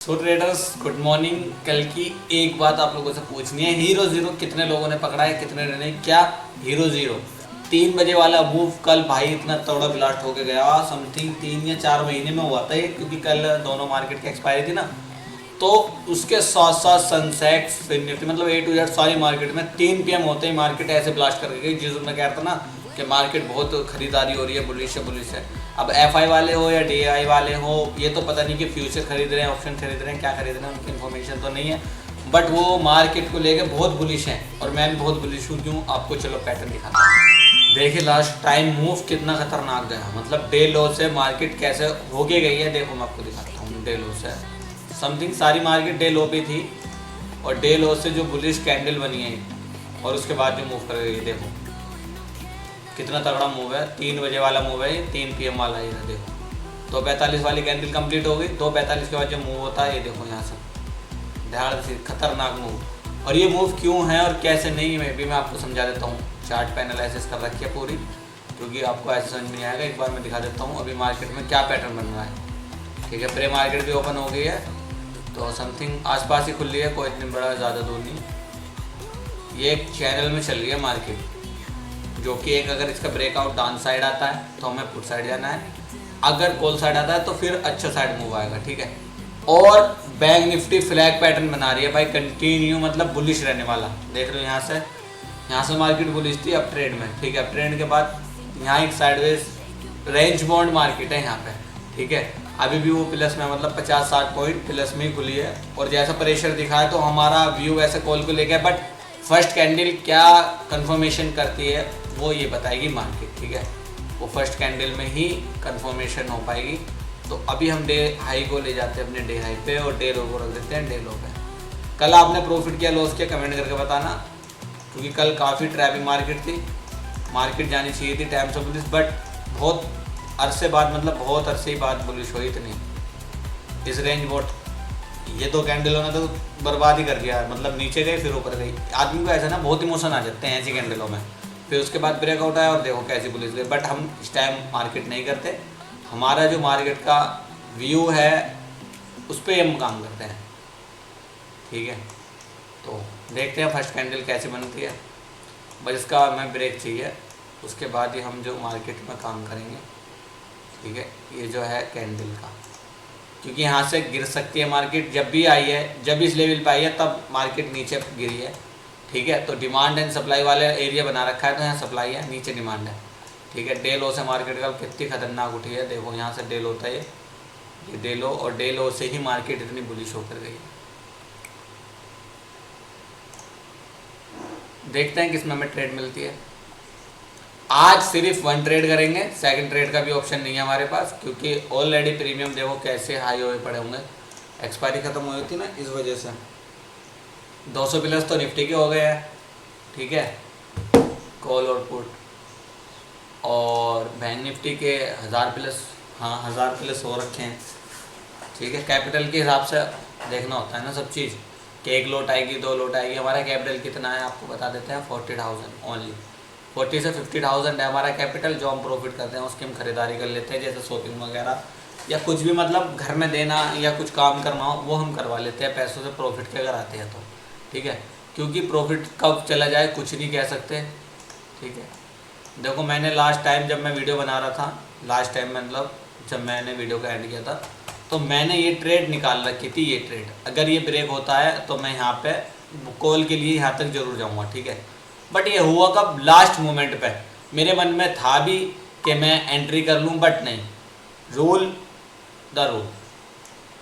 सो traders good morning. कल की एक बात आप लोगों से पूछनी है, हीरो जीरो कितने लोगों ने पकड़ा है, कितने ने नहीं। क्या हीरो जीरो 3 बजे वाला मूव कल भाई इतना तगड़ा ब्लास्ट होके गया, समथिंग 3 या 4 महीने में हुआ था ये, क्योंकि कल दोनों मार्केट की एक्सपायरी थी ना। तो उसके साथ साथ सनसेक्स फिर निफ्टी मतलब ए टू जेड सारी मार्केट में 3 PM होते ही मार्केट ऐसे ब्लास्ट करके गई, जिस मैं कह रहा था ना कि मार्केट बहुत खरीदारी हो रही है, बुलिश है। अब एफआई वाले हो या डीआई वाले हो, ये तो पता नहीं कि फ्यूचर खरीद रहे हैं, ऑप्शन खरीद रहे हैं, क्या खरीद रहे हैं, उनकी इन्फॉर्मेशन तो नहीं है। बट वो मार्केट को लेकर बहुत बुलिश हैं और मैं भी बहुत बुलिश हूँ। क्यों? आपको चलो पैटर्न दिखाता हूँ। देखिए लास्ट टाइम मूव कितना खतरनाक गया, मतलब डे लो से मार्केट कैसे हो के गई है। देखो मैं आपको दिखाता हूँ, डे लो से समथिंग सारी मार्केट डे लो पे थी और डे लो से जो बुलिश कैंडल बनी है और उसके बाद जो मूव कर गई है, देखो कितना तगड़ा मूव है। 3 बजे वाला मूव है, 3 PM वाला ये देखो। 2:45 वाली कैंडल कंप्लीट हो गई, 2:45 के बाद जो मूव होता है ये देखो यहाँ से ध्यान से, खतरनाक मूव। और ये मूव क्यों है और कैसे नहीं मैं आपको समझा देता हूँ। चार्ट पे एनालिसिस कर रखी है पूरी, क्योंकि आपको ऐसे समझ नहीं आएगा। एक बार मैं दिखा देता हूँ अभी मार्केट में क्या पैटर्न बन रहा है। ठीक है, प्रे मार्केट भी ओपन हो गई है, तो समथिंग आसपास ही खुल रही है, कोई इतनी बड़ा ज़्यादा दूर नहीं। ये एक चैनल में चल रही है मार्केट, जो कि एक अगर इसका ब्रेकआउट डाउन साइड आता है तो हमें पुट साइड जाना है, अगर कॉल साइड आता है तो फिर अच्छा साइड मूव आएगा। ठीक है, और बैंक निफ्टी फ्लैग पैटर्न बना रही है भाई, कंटिन्यू मतलब बुलिश रहने वाला। देख रहे हो यहाँ से मार्केट बुलिश थी अप ट्रेंड में। ठीक है, अप ट्रेंड के बाद यहाँ एक साइडवेज रेंज बॉन्ड मार्केट है यहाँ पे। ठीक है, अभी भी वो प्लस में मतलब 50-60 पॉइंट प्लस में ही खुली है और जैसा प्रेशर दिखा है तो हमारा व्यू ऐसे कॉल को लेकर। बट फर्स्ट कैंडल क्या कंफर्मेशन करती है वो ये बताएगी मार्केट। ठीक है, वो फर्स्ट कैंडल में ही कंफर्मेशन हो पाएगी। तो अभी हम डे हाई को ले जाते हैं अपने डे हाई पे और डे लो को रख देते हैं डे लो पे। कल आपने प्रॉफिट किया लॉस किया कमेंट करके बताना, क्योंकि कल काफ़ी ट्रैपिंग मार्केट थी, मार्केट जानी चाहिए थी टाइम्स ऑफ बुलिश, बट बहुत अरसे बाद मतलब बहुत अरसे बाद बुलिश हुई इतनी इस रेंज बोट। ये तो कैंडलों ने तो बर्बाद ही कर दिया, मतलब नीचे गए फिर ऊपर गई। आदमी को ऐसा ना बहुत इमोशन आ जाते हैं ऐसी कैंडलों में। फिर उसके बाद ब्रेकआउट आया और देखो कैसी पुलिस गई। बट हम इस टाइम मार्केट नहीं करते, हमारा जो मार्केट का व्यू है उस पर हम काम करते हैं। ठीक है, तो देखते हैं फर्स्ट कैंडल कैसे बनती है। बस इसका हमें ब्रेक चाहिए, उसके बाद ही हम जो मार्केट में काम करेंगे। ठीक है, ये जो है कैंडल का, क्योंकि यहाँ से गिर सकती है मार्केट। जब भी आई है, जब इस लेवल पे आई है तब मार्केट नीचे गिरी है। ठीक है, तो डिमांड एंड सप्लाई वाले एरिया बना रखा है, तो यहाँ सप्लाई है, नीचे डिमांड है। ठीक है, डे लो से मार्केट का कितनी खतरनाक उठी है, देखो यहाँ से डे लो होता है ये डे लो, और डे लो से ही मार्केट इतनी बुलिश होकर गई है। देखते हैं किसमें हमें ट्रेड मिलती है। आज सिर्फ 1 ट्रेड करेंगे, सेकंड ट्रेड का भी ऑप्शन नहीं है हमारे पास, क्योंकि ऑलरेडी प्रीमियम देखो कैसे हाई हुए पड़े होंगे। एक्सपायरी ख़त्म हुई थी ना, इस वजह से 200 प्लस तो निफ्टी के हो गए हैं। ठीक है, कॉल और पुट, और बैंक निफ्टी के 1000 प्लस, हाँ 1000 प्लस हो रखे हैं। ठीक है, कैपिटल के हिसाब से देखना होता है ना सब चीज़, कि एक लोट आएगी 2 लोट आएगी। हमारा कैपिटल कितना है आपको बता देते हैं, 40,000 ओनली। 40 से 50,000 है हमारा कैपिटल, जो हम प्रॉफिट करते हैं उसकी हम खरीदारी कर लेते हैं, जैसे शॉपिंग वगैरह या कुछ भी मतलब घर में देना या कुछ काम करना हो वो हम करवा लेते हैं पैसों से, प्रॉफिट के अगर आते हैं तो। ठीक है, क्योंकि प्रॉफिट कब चला जाए कुछ नहीं कह सकते। ठीक है, देखो मैंने लास्ट टाइम जब मैं वीडियो बना रहा था, लास्ट टाइम मतलब जब मैंने वीडियो का एंड किया था, तो मैंने ये ट्रेड निकाल रखी थी। ये ट्रेड अगर ये ब्रेक होता है तो मैं यहाँ पे कॉल के लिए यहाँ तक जरूर जाऊँगा। ठीक है, बट ये हुआ कब, लास्ट मोमेंट पे। मेरे मन में था भी कि मैं एंट्री कर लूँ, बट नहीं, रूल द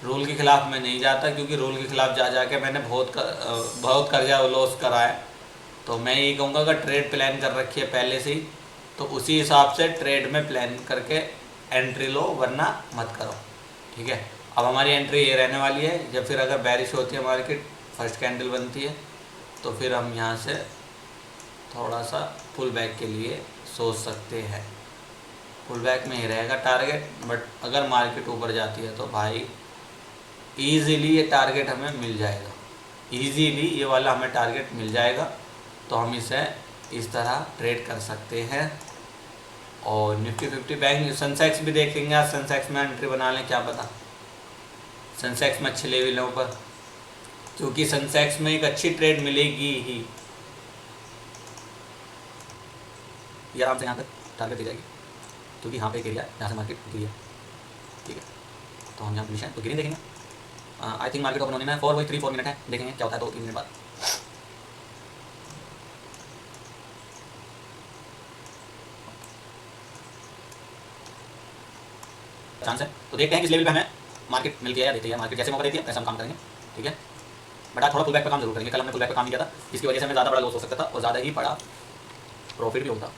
रूल के ख़िलाफ़ मैं नहीं जाता, क्योंकि रूल के ख़िलाफ़ जा जाके मैंने बहुत कर्जा लॉस करा है। तो मैं यही कहूँगा अगर ट्रेड प्लान कर रखी है पहले से ही, तो उसी हिसाब से ट्रेड में प्लान करके एंट्री लो, वरना मत करो। ठीक है, अब हमारी एंट्री ये रहने वाली है, जब फिर अगर बैरिश होती है मार्केट, फर्स्ट कैंडल बनती है, तो फिर हम यहाँ से थोड़ा सा पुल बैक के लिए सोच सकते हैं। पुल बैक में ही रहेगा टारगेट, बट अगर मार्केट ऊपर जाती है तो भाई ईज़िली ये टारगेट हमें मिल जाएगा, ईज़िली ये वाला हमें टारगेट मिल जाएगा। तो हम इसे इस तरह ट्रेड कर सकते हैं। और निफ्टी 50 बैंक सेंसेक्स भी देखेंगे, आज सेंसेक्स में एंट्री बना लें क्या पता। सेंसेक्स में अच्छे लेवल है ऊपर, क्योंकि सेंसेक्स में एक अच्छी ट्रेड मिलेगी ही। ये आराम से यहाँ तक टारगेट दी जाएगी, क्योंकि यहाँ पे एक एरिया है जहाँ से मार्केट गिरी है। ठीक है, तो हम यहाँ पोजीशन तो ग्रीन देखेंगे। आई थिंक मार्केट ओपन होने में 4 मिनट है, देखेंगे क्या होता है 2-3 मिनट बाद। चांस है तो देखते हैं किस लेवल पे हमें मार्केट मिल गया या देती है। मार्केट जैसे मौका देती है वैसे हम काम करेंगे। ठीक है, बट आज थोड़ा पुल बैक पे काम जरूर करेंगे। कल हमने पुल बैक पे काम नहीं किया था, जिसकी वजह से हमें ज़्यादा बड़ा लॉस हो सकता था और ज़्यादा ही बड़ा प्रॉफिट भी होता।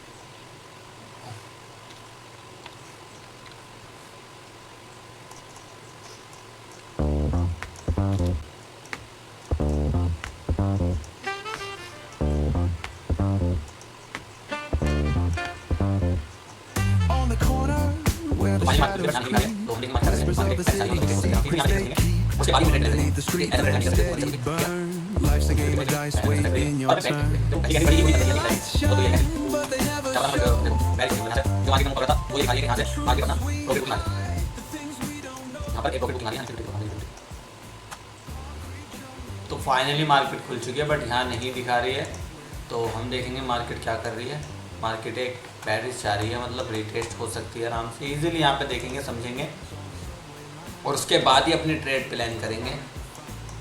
तो फाइनली मार्केट खुल चुकी है, बट यहाँ नहीं दिखा रही है। तो हम देखेंगे मार्केट क्या कर रही है। मार्केट एक बैरिश जा रही है, मतलब रिटेस्ट हो सकती है आराम से, इजीली यहाँ पे देखेंगे समझेंगे और उसके बाद ही अपनी ट्रेड प्लान करेंगे,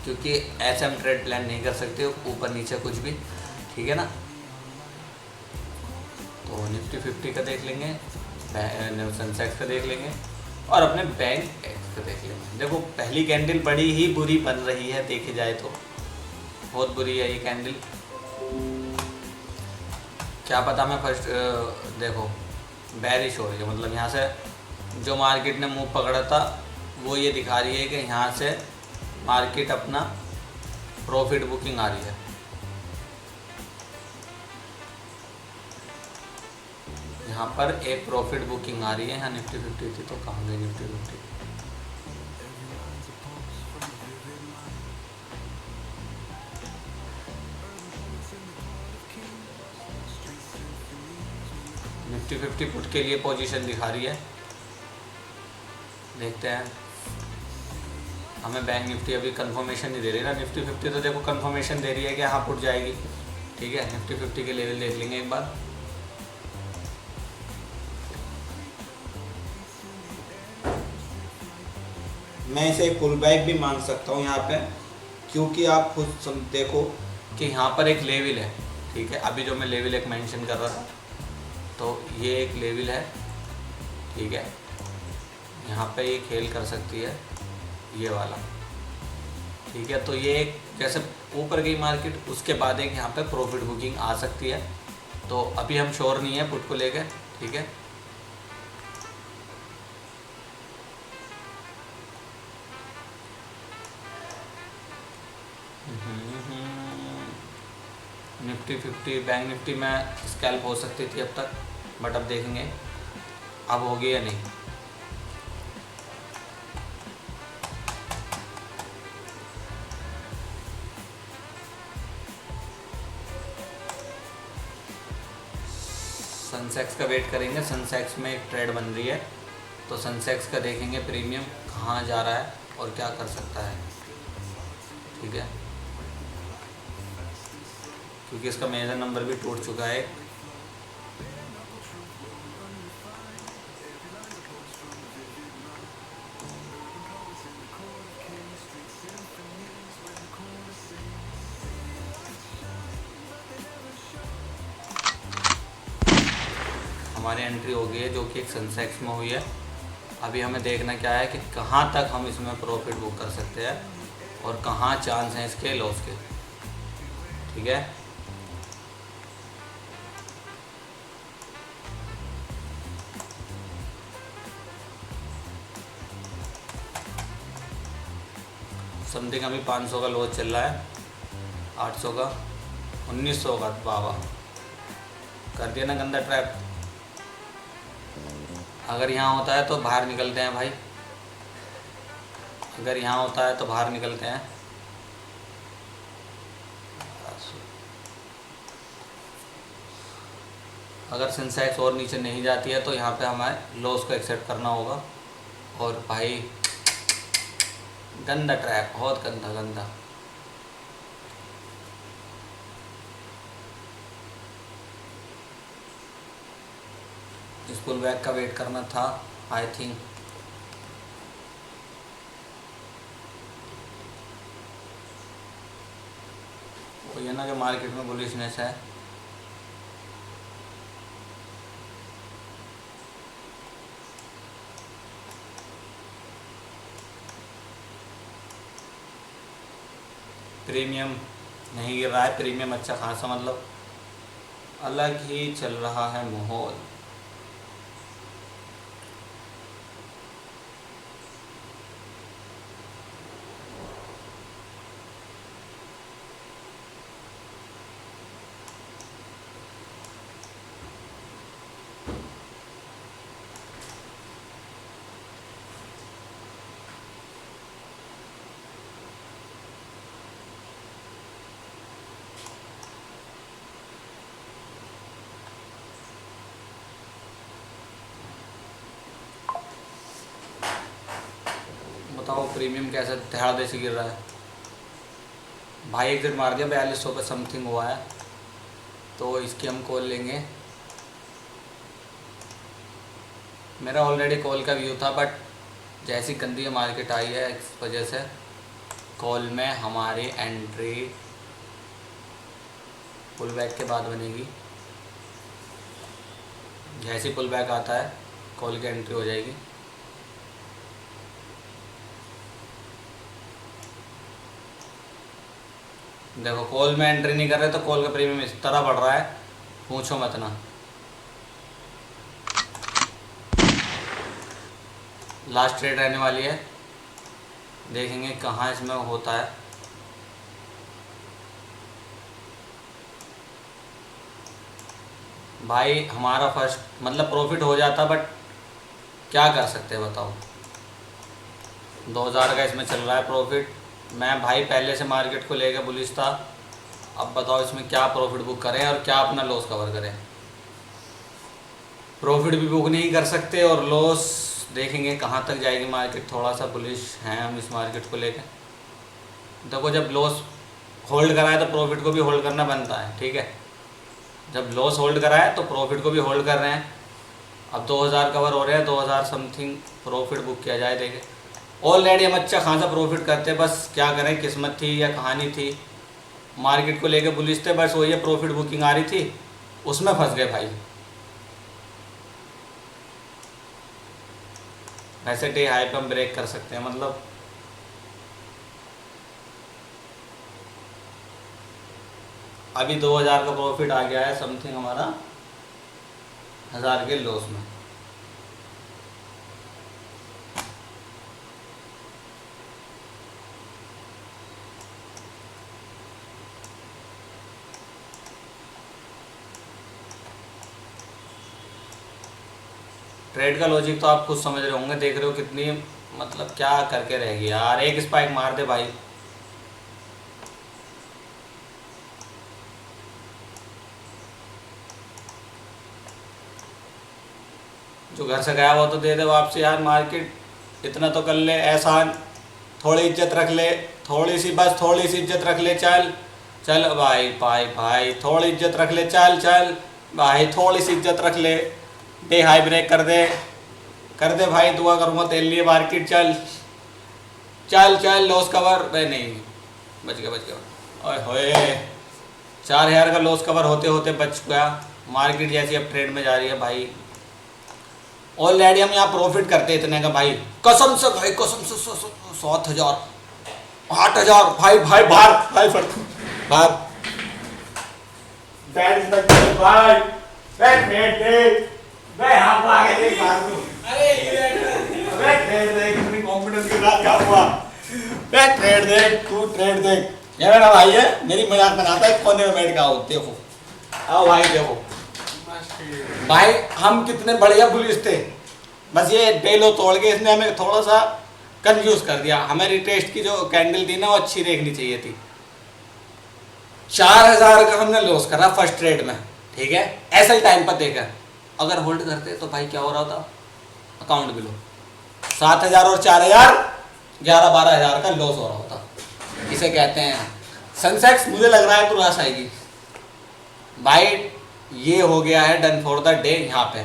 क्योंकि ऐसे हम ट्रेड प्लान नहीं कर सकते ऊपर नीचे कुछ भी। ठीक है ना, तो निफ्टी 50 का देख लेंगे, सेंसेक्स का देख लेंगे और अपने बैंक एक्स का देख लेंगे। देखो पहली कैंडल बड़ी ही बुरी बन रही है, देखी जाए तो बहुत बुरी है ये कैंडल। क्या पता मैं फर्स्ट देखो बैरिश हो रही है, मतलब यहाँ से जो मार्केट ने मुंह पकड़ा था वो ये दिखा रही है कि यहाँ से मार्केट अपना प्रॉफिट बुकिंग आ रही है। यहाँ पर एक प्रॉफिट बुकिंग आ रही है। यहाँ निफ्टी 50 थी तो कहाँ गई निफ्टी 50? निफ्टी 50 पुट के लिए पोजीशन दिखा रही है, देखते हैं। हमें बैंक निफ्टी अभी कंफर्मेशन नहीं दे रही ना। निफ्टी 50 तो देखो कंफर्मेशन दे रही है कि हाँ पुट जाएगी। ठीक है, निफ्टी 50 के लेवल देख लेंगे एक बार। मैं इसे पुल बैक भी मान सकता हूँ यहाँ पे, क्योंकि आप खुद देखो कि यहाँ पर एक लेवल है। ठीक है, अभी जो मैं लेवल एक मेंशन कर रहा था, तो ये एक लेवल है। ठीक है, यहाँ पे ये खेल कर सकती है ये वाला। ठीक है, तो ये एक जैसे ऊपर गई मार्केट उसके बाद एक यहाँ पे प्रॉफिट बुकिंग आ सकती है। तो अभी हम श्योर नहीं है पुट को लेकर। ठीक है, निफ्टी 50 बैंक निफ्टी में स्कैल्प हो सकती थी अब तक, बट अब देखेंगे अब होगी या नहीं। सनसेक्स का वेट करेंगे। सनसेक्स में एक ट्रेड बन रही है, तो सनसेक्स का देखेंगे प्रीमियम कहाँ जा रहा है और क्या कर सकता है। ठीक है, क्योंकि इसका मेजर नंबर भी टूट चुका है। हमारी एंट्री हो गई है जो कि एक सनसेक्स में हुई है। अभी हमें देखना क्या है कि कहाँ तक हम इसमें प्रॉफिट बुक कर सकते हैं और कहाँ चांस हैं इसके लॉस के। ठीक है, समथिंग अभी 500 का लॉस चल रहा है, 800 का, 1900 का। बाबा कर दिया ना गंदा ट्रैप। अगर यहाँ होता है तो बाहर निकलते हैं भाई, अगर यहाँ होता है तो बाहर निकलते हैं। अगर सेंसेक्स और नीचे नहीं जाती है तो यहाँ पे हमें लॉस को एक्सेप्ट करना होगा। और भाई गंदा ट्रैप, बहुत गंदा गंदा। इस पुल बैक का वेट करना था आई थिंक। वो ये ना जो मार्केट में बुलिशनेस है। प्रीमियम नहीं गिर रहा है, प्रीमियम अच्छा खासा, मतलब अलग ही चल रहा है माहौल। बताओ प्रीमियम कैसे दहाड़े से गिर रहा है भाई। एग्जिट मार दिया, 4200 पे समथिंग हुआ है, तो इसकी हम कॉल लेंगे। मेरा ऑलरेडी कॉल का व्यू था, बट जैसी गंदी मार्केट आई है इस वजह से कॉल में हमारी एंट्री पुल बैक के बाद बनेगी। जैसे पुल बैक आता है कॉल की एंट्री हो जाएगी। देखो कॉल में एंट्री नहीं कर रहे तो कॉल का प्रीमियम इस तरह बढ़ रहा है, पूछो मत ना। लास्ट ट्रेड रहने वाली है, देखेंगे कहाँ इसमें होता है। भाई हमारा फर्स्ट मतलब प्रॉफिट हो जाता, बट क्या कर सकते हैं बताओ। 2000 का इसमें चल रहा है प्रॉफिट। मैं भाई पहले से मार्केट को लेकर बुलिश था, अब बताओ इसमें क्या प्रॉफिट बुक करें और क्या अपना लॉस कवर करें। प्रॉफिट भी बुक नहीं कर सकते और लॉस देखेंगे कहाँ तक जाएगी मार्केट। थोड़ा सा बुलिश हैं हम इस मार्केट को लेकर। देखो जब लॉस होल्ड करा है तो प्रॉफिट को भी होल्ड करना बनता है, ठीक है। जब लॉस होल्ड करा है तो प्रॉफिट को भी होल्ड कर रहे हैं। अब 2000 कवर हो रहे हैं, 2000 समथिंग प्रॉफिट बुक किया जाए। देखें ऑलरेडी हम अच्छा खासा प्रॉफिट करते, बस क्या करें, किस्मत थी या कहानी थी। मार्केट को लेके बुलिश थे, बस वही प्रॉफिट बुकिंग आ रही थी, उसमें फंस गए भाई। वैसे डे हाई पे हम ब्रेक कर सकते हैं, मतलब अभी 2000 का प्रॉफिट आ गया है समथिंग हमारा 1000 के लॉस में। ट्रेड का लॉजिक तो आप खुद समझ रहे होंगे, देख रहे हो कितनी मतलब क्या करके रहेगी यार। एक स्पाइक मार दे भाई, जो घर से गया वो तो दे दे वापसी यार। मार्केट इतना तो कर ले एहसान, थोड़ी इज्जत रख ले, थोड़ी सी, बस थोड़ी सी इज्जत रख ले। चल चल भाई भाई भाई थोड़ी इज्जत रख ले, चल चल भाई थोड़ी सी इज्जत रख ले। डे हाई ब्रेक कर दे भाई, दुआ करूँगा तेरे लिए मार्केट। चल चल चल लॉस कवर, भाई नहीं बच गया। ओए होए 4000 का लॉस कवर होते होते बच गया। मार्केट जैसी अब ट्रेड में जा रही है भाई। ऑलरेडी हम यहाँ प्रॉफिट करते इतने का भाई, कसम से भाई, कसम से 7000 8000 भाई भाई बाहर भाई बाहर भाई ट्रेड देख, तू ट्रेड देख। ये मेरा भाई है, मेरी मजाक बनाता है, कोने में बैठ के आओ देखो, आओ भाई देखो भाई हम कितने बढ़िया बुलिश थे। बस ये डेलो तोड़ के इसने हमें थोड़ा सा कंफ्यूज कर दिया। हमें रिटेस्ट की जो कैंडल थी ना वो अच्छी देखनी चाहिए थी। 4000 का हमने लॉस करा फर्स्ट ट्रेड में, ठीक है। ऐसा ही टाइम पर देखा, अगर होल्ड करते तो भाई क्या हो रहा था, अकाउंट बिलो 7000 और 4000 11-12 हज़ार का लॉस हो रहा होता। इसे कहते हैं सेंसेक्स। मुझे लग रहा है तो रास आएगी भाई। ये हो गया है डन फॉर द डे। यहाँ पे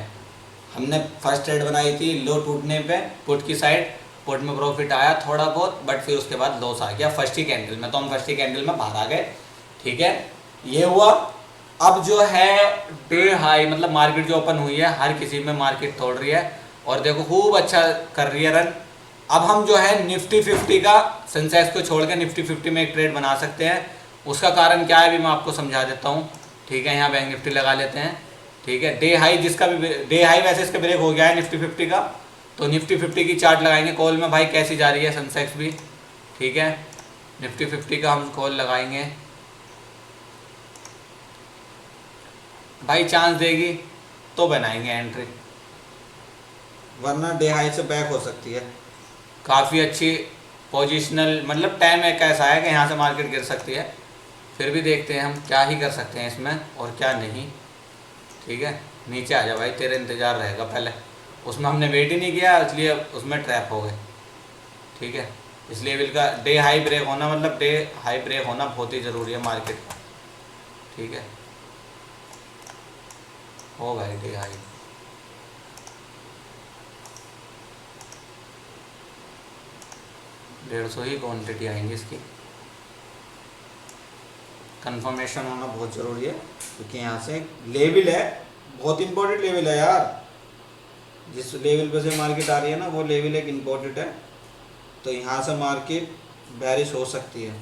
हमने फर्स्ट ट्रेड बनाई थी लो टूटने पे पुट की साइड, पुट में प्रॉफिट आया थोड़ा बहुत, बट फिर उसके बाद लॉस आ गया फर्स्ट ही कैंडल में, तो हम फर्स्ट ही कैंडल में बाहर आ गए। ठीक है, ये हुआ। अब जो है डे हाई, मतलब मार्केट जो ओपन हुई है, हर किसी में मार्केट तोड़ रही है और देखो खूब अच्छा कर रही है रन। अब हम जो है निफ्टी 50 का, सेंसेक्स को छोड़ के निफ्टी 50 में एक ट्रेड बना सकते हैं। उसका कारण क्या है भी मैं आपको समझा देता हूँ। ठीक है, यहाँ बैंक निफ्टी लगा लेते हैं। ठीक है, डे हाई जिसका भी, डे हाई वैसे इसका ब्रेक हो गया है निफ्टी 50 का, तो निफ्टी 50 की चार्ट लगाएंगे कॉल में भाई कैसी जा रही है सेंसेक्स भी। ठीक है, निफ्टी 50 का हम कॉल लगाएंगे भाई, चांस देगी तो बनाएंगे एंट्री, वरना डे हाई से बैक हो सकती है। काफ़ी अच्छी पोजिशनल, मतलब टाइम एक ऐसा है कि यहाँ से मार्केट गिर सकती है, फिर भी देखते हैं हम क्या ही कर सकते हैं इसमें और क्या नहीं। ठीक है, नीचे आ जा भाई, तेरे इंतज़ार रहेगा। पहले उसमें हमने वेट ही नहीं किया, इसलिए उसमें ट्रैप हो गए। ठीक है, इसलिए बिल का डे हाई ब्रेक होना, मतलब डे हाई ब्रेक होना बहुत ही ज़रूरी है मार्केट का। ठीक है, हो भाई डे हाई। डेढ़ सौ ही क्वान्टिटी आएंगी इसकी। कंफर्मेशन होना बहुत ज़रूरी है क्योंकि यहाँ से लेवल है, बहुत इंपॉर्टेंट लेवल है यार। जिस लेवल पे से मार्केट आ रही है ना, वो लेवल एक इम्पोर्टेंट है, तो यहाँ से मार्केट बैरिश हो सकती है।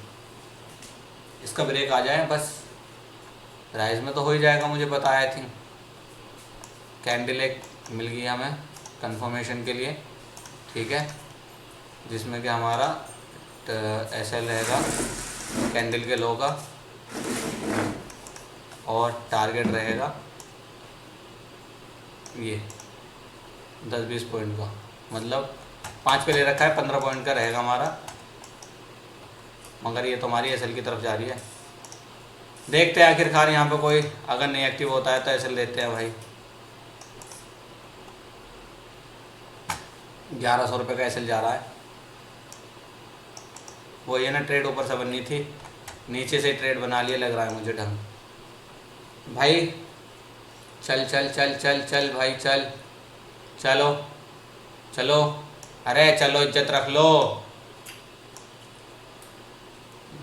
इसका ब्रेक आ जाए बस, राइज में तो हो ही जाएगा, मुझे पता है। आई थिंक कैंडल एक मिल गई हमें कंफर्मेशन के लिए। ठीक है, जिसमें कि हमारा ऐसा रहेगा कैंडल के लो का और टारगेट रहेगा ये 10-20 पॉइंट का, मतलब 5 पे ले रखा है, 15 पॉइंट का रहेगा हमारा, मगर ये तो हमारी एसएल की तरफ जा रही है। देखते हैं आखिरकार यहाँ पे कोई अगर नहीं एक्टिव होता है तो एसएल लेते हैं भाई। 1100 रुपये का एसएल जा रहा है। वो ये ना ट्रेड ऊपर से बननी थी, नीचे से ट्रेड बना लिया लग रहा है मुझे ढंग। भाई चल चल चल चल चल भाई चल, चलो चलो, अरे चलो इज्जत रख लो।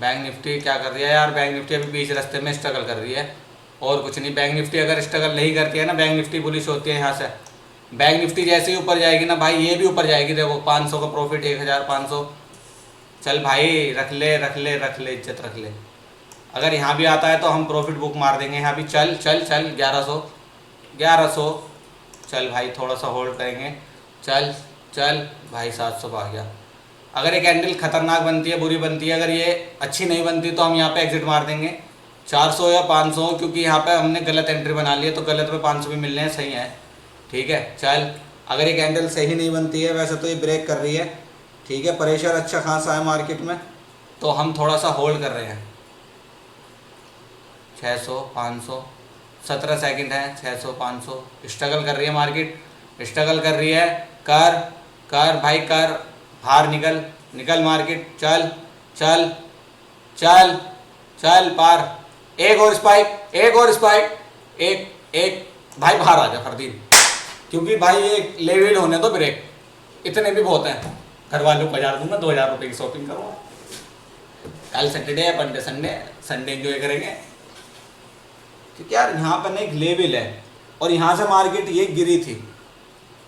बैंक निफ्टी क्या कर रही है यार? बैंक निफ्टी अभी बीच रास्ते में स्ट्रगल कर रही है और कुछ नहीं। बैंक निफ्टी अगर स्ट्रगल नहीं करती है ना, बैंक निफ्टी बुलिश होती है यहाँ से। बैंक निफ्टी जैसे ही ऊपर जाएगी ना भाई, ये भी ऊपर जाएगी। देखो 500 का प्रॉफिट, 1500। चल भाई रख ले रख ले रख ले, इज्जत रख ले। अगर यहाँ भी आता है तो हम प्रॉफिट बुक मार देंगे यहाँ भी। चल चल चल 1100 1100, चल भाई थोड़ा सा होल्ड करेंगे। चल चल भाई 700 आ गया। अगर ये कैंडल खतरनाक बनती है, बुरी बनती है, अगर ये अच्छी नहीं बनती तो हम यहाँ पे एग्जिट मार देंगे 400 या 500, क्योंकि यहाँ पे हमने गलत एंट्री बना ली है, तो गलत में 500 भी मिलने हैं, सही है। ठीक है, चल अगर ये कैंडल सही नहीं बनती है, वैसे तो ये ब्रेक कर रही है। ठीक है, प्रेशर अच्छा खासा है मार्केट में, तो हम थोड़ा सा होल्ड कर रहे हैं। 600 500 17 सेकंड है। 600 500 स्ट्रगल कर रही है मार्केट, स्ट्रगल कर रही है। कर कर भाई कर, बाहर निकल निकल मार्केट। चल चल चल चल पार, एक और स्पाइक, एक और स्पाइक, एक एक भाई बाहर आ जा फरदीन, क्योंकि भाई ये लेवल होने तो ब्रेक, इतने भी बहुत हैं। घर वालों को 1000 दूंगा, 2000 रुपये की शॉपिंग करूँगा। कल सैटरडे है, मंडे संडे एंजॉय करेंगे। क्योंकि यार यहाँ पर ना एक लेवल है और यहाँ से मार्केट ये गिरी थी,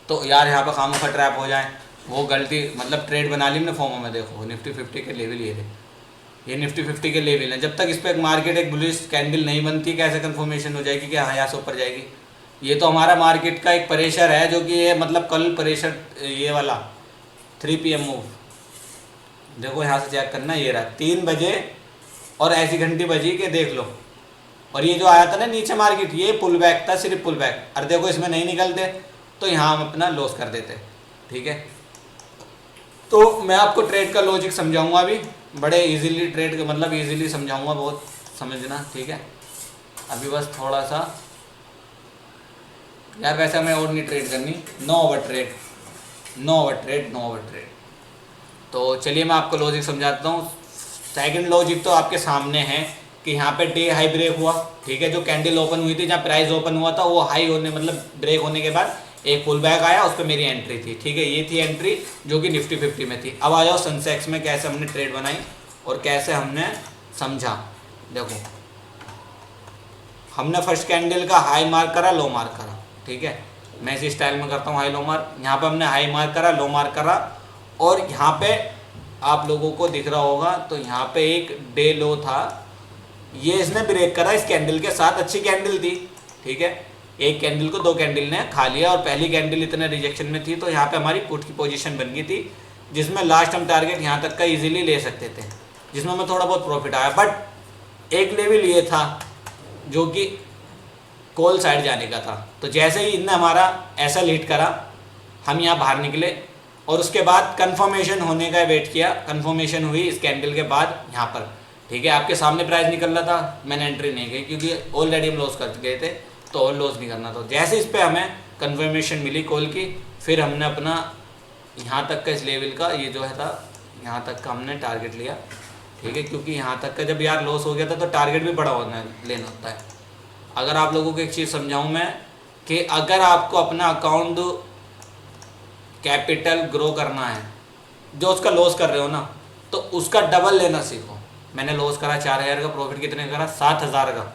तो यार यहाँ पर खामोखा ट्रैप हो जाए, वो गलती, मतलब ट्रेड बना ली हमने फॉर्मो में। देखो निफ्टी 50 के लेवल ये निफ्टी 50 के लेवल है। जब तक इस पर मार्केट एक बुलिश कैंडल नहीं बनती, कैसे कंफर्मेशन हो जाएगी कि हाँ यहाँ से ऊपर जाएगी? ये तो हमारा मार्केट का एक प्रेशर है, जो कि ये मतलब कल प्रेशर ये वाला 3 PM मूव, देखो यहाँ से चेक करना, ये रहा 3 बजे और ऐसी घंटी बजी कि देख लो। और ये जो आया था ना नीचे मार्केट, ये पुल बैक था, सिर्फ पुल बैक। और देखो इसमें नहीं निकलते तो यहाँ हम अपना लॉस कर देते। ठीक है, तो मैं आपको ट्रेड का लॉजिक समझाऊंगा अभी, बड़े इजीली ट्रेड का मतलब इजीली समझाऊंगा, बहुत समझना। ठीक है, अभी बस थोड़ा सा यार, वैसे हमें और नहीं ट्रेड करनी। No over trade, no over trade, no over trade. तो चलिए मैं आपको लॉजिक समझाता हूँ। सेकंड लॉजिक तो आपके सामने है कि यहाँ पे डे हाई ब्रेक हुआ, ठीक है। जो कैंडल ओपन हुई थी, जहाँ प्राइस ओपन हुआ था, वो हाई होने मतलब ब्रेक होने के बाद एक पुल बैक आया, उस पर मेरी एंट्री थी, ठीक है। ये थी एंट्री जो कि निफ्टी 50 में थी। अब आ जाओ सेंसेक्स में कैसे हमने ट्रेड बनाई और कैसे हमने समझा। देखो हमने फर्स्ट कैंडल का हाई मार्क करा, लो मार्क करा, ठीक है। मैं इसी स्टाइल में करता हूँ हाई लो मार्क। यहाँ पे हमने हाई मार्क करा, लो मार्क करा, और यहाँ पे आप लोगों को दिख रहा होगा तो यहाँ पे एक डे लो था, ये इसने ब्रेक करा इस कैंडल के साथ। अच्छी कैंडल थी, ठीक है। एक कैंडल को दो कैंडल ने खा लिया और पहली कैंडल इतने रिजेक्शन में थी, तो यहाँ पे हमारी पुट की पोजीशन बन गई थी, जिसमें लास्ट हम टारगेट यहाँ तक का इजीली ले सकते थे, जिसमें हमें थोड़ा बहुत प्रॉफिट आया। बट एक लेवल ये था जो कि कॉल साइड जाने का था। तो जैसे ही इनने हमारा ऐसा लीड करा, हम यहाँ बाहर निकले और उसके बाद कंफर्मेशन होने का वेट किया। कंफर्मेशन हुई इस कैंडल के बाद यहाँ पर, ठीक है। आपके सामने प्राइस निकल रहा था, मैंने एंट्री नहीं की क्योंकि ऑलरेडी हम लॉस कर गए थे, तो और लॉस नहीं करना था। जैसे इस पर हमें कंफर्मेशन मिली कॉल की, फिर हमने अपना यहाँ तक का इस लेवल का ये जो है था, यहाँ तक का हमने टारगेट लिया, ठीक है। क्योंकि यहाँ तक का जब यार लॉस हो गया था तो टारगेट भी बड़ा लेना होता है। अगर आप लोगों को एक चीज़ समझाऊँ मैं कि अगर आपको अपना अकाउंट कैपिटल ग्रो करना है, जो उसका लॉस कर रहे हो ना, तो उसका डबल लेना सीखो। मैंने लॉस करा 4000 का, प्रॉफिट कितने करा 7000 का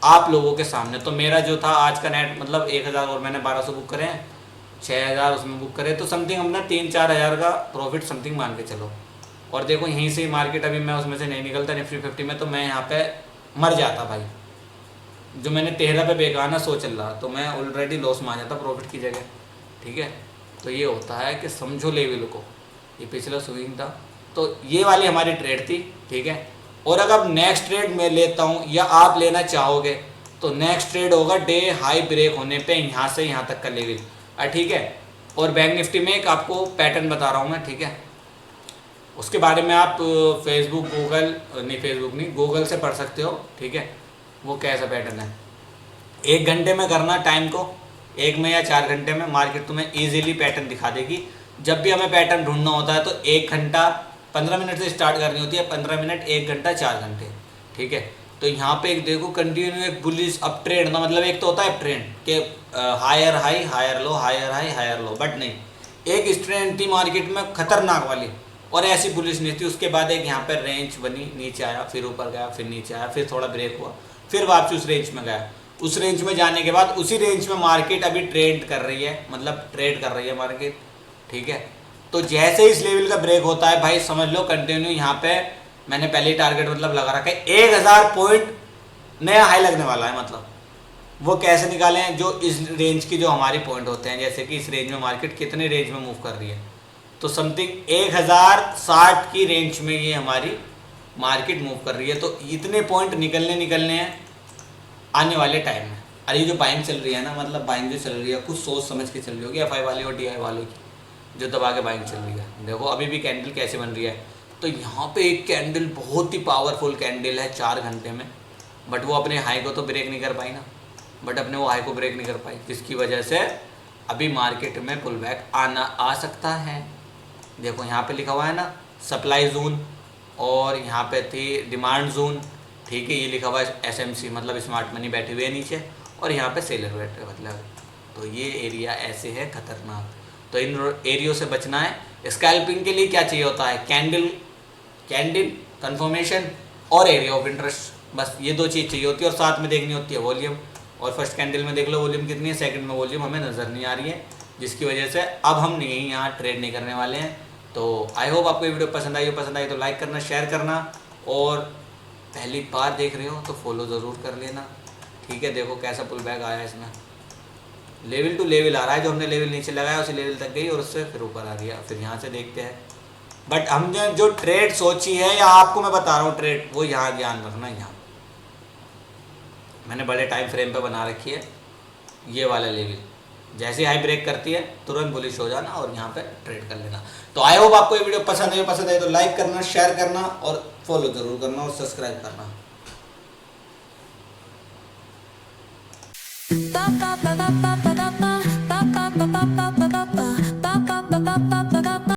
आप लोगों के सामने। तो मेरा जो था आज का नेट मतलब 1000 और मैंने 1200 बुक करे हैं, 6000 उसमें बुक करे, तो समथिंग हमने 3-4 हज़ार का प्रॉफिट समथिंग मान के चलो। और देखो यहीं से मार्केट अभी मैं उसमें से नहीं निकलता निफ्टी 50 में, तो मैं यहाँ पे मर जाता भाई। जो मैंने 13 पे बेगाना 100 चल रहा, तो मैं ऑलरेडी लॉस में आ जाता प्रॉफिट की जगह, ठीक है। तो ये होता है कि समझो लेवल को। ये पिछला स्विंग था, तो ये वाली हमारी ट्रेड थी, ठीक है। और अगर नेक्स्ट ट्रेड मैं लेता हूँ या आप लेना चाहोगे, तो नेक्स्ट ट्रेड होगा डे हाई ब्रेक होने पे यहाँ से यहाँ तक का लेवल, ठीक है। और बैंक निफ्टी में एक आपको पैटर्न बता रहा हूँ मैं, ठीक है। उसके बारे में आप फेसबुक गूगल से पढ़ सकते हो, ठीक है। वो कैसा पैटर्न है, 1 घंटे में करना टाइम को, 1 में या 4 घंटे में मार्केट तुम्हें ईजिली पैटर्न दिखा देगी। जब भी हमें पैटर्न ढूंढना होता है तो 1 घंटा 15 मिनट से स्टार्ट करनी होती है, 15 मिनट 1 घंटा 4 घंटे, ठीक है। तो यहाँ पे एक देखो कंटिन्यू एक बुलिश अप ट्रेंड ना, मतलब एक तो होता है ट्रेंड के higher high higher low, higher high higher low, but नहीं, एक स्ट्रेंड थी मार्केट में खतरनाक वाली और ऐसी बुलिश नहीं थी। उसके बाद एक यहाँ पर रेंज बनी, नीचे आया, फिर ऊपर गया, फिर नीचे आया, फिर थोड़ा ब्रेक हुआ, फिर वापसी उस रेंज में गया। उस रेंज में जाने के बाद उसी रेंज में मार्केट अभी ट्रेड कर रही है, मतलब ट्रेड कर रही है मार्केट, ठीक है। तो जैसे ही इस लेवल का ब्रेक होता है भाई समझ लो कंटिन्यू यहाँ पे मैंने पहले ही टारगेट मतलब लगा रखा है 1000 पॉइंट नया हाई लगने वाला है। मतलब वो कैसे निकाले हैं, जो इस रेंज की जो हमारी पॉइंट होते हैं, जैसे कि इस रेंज में मार्केट कितने रेंज में मूव कर रही है, तो समथिंग 1060 की रेंज में ये हमारी मार्केट मूव कर रही है। तो इतने पॉइंट निकलने हैं आने वाले टाइम में। अरे ये जो बाइंग चल रही है ना, मतलब बाइंग जो चल रही है कुछ सोच समझ के चल रही होगी, एफआई वाली और डीआई वालों की, जो दबा के बाइंग चल रही है। देखो अभी भी कैंडल कैसे बन रही है, तो यहाँ पे एक कैंडल बहुत ही पावरफुल कैंडल है 4 घंटे में, बट वो अपने हाई को तो ब्रेक नहीं कर पाई ना, बट अपने वो हाई को ब्रेक नहीं कर पाई, जिसकी वजह से अभी मार्केट में पुल बैक आ सकता है। देखो यहाँ पे लिखा हुआ है ना सप्लाई जोन, और यहाँ पे थी डिमांड जोन, ठीक है। ये लिखा हुआ है एसएमसी, मतलब स्मार्ट मनी बैठी हुई है नीचे, और यहाँ पे सेलर बैठे मतलब, तो ये एरिया ऐसे है खतरनाक। तो इन एरियो से बचना है। स्कैल्पिंग के लिए क्या चाहिए होता है, कैंडल कंफर्मेशन और एरिया ऑफ इंटरेस्ट, बस ये 2 चीज़ चाहिए होती है, और साथ में देखनी होती है वॉल्यूम। और फर्स्ट कैंडल में देख लो वॉल्यूम कितनी है, सेकंड में वॉल्यूम हमें नज़र नहीं आ रही है, जिसकी वजह से अब हम नहीं यहाँ ट्रेड नहीं करने वाले हैं। तो आई होप आपको ये वीडियो पसंद आई तो लाइक करना, शेयर करना, और पहली बार देख रहे हो तो फॉलो ज़रूर कर लेना, ठीक है। देखो कैसा पुल बैक आया इसमें, लेवल टू लेवल आ रहा है, जो हमने लेवल नीचे लगाया उसी लेवल तक गई और उससे फिर ऊपर आ गया। फिर यहाँ से देखते हैं, बट हमने जो ट्रेड सोची है या आपको मैं बता रहा हूँ ट्रेड, वो यहाँ ध्यान रखना। यहाँ मैंने बड़े टाइम फ्रेम पे बना रखी है, ये वाला लेवल जैसे हाई ब्रेक करती है तुरंत बुलिश हो जाना और यहाँ पे ट्रेड कर लेना। तो आई होप आपको ये वीडियो पसंद आई तो लाइक करना, शेयर करना और फॉलो जरूर करना और सब्सक्राइब करना।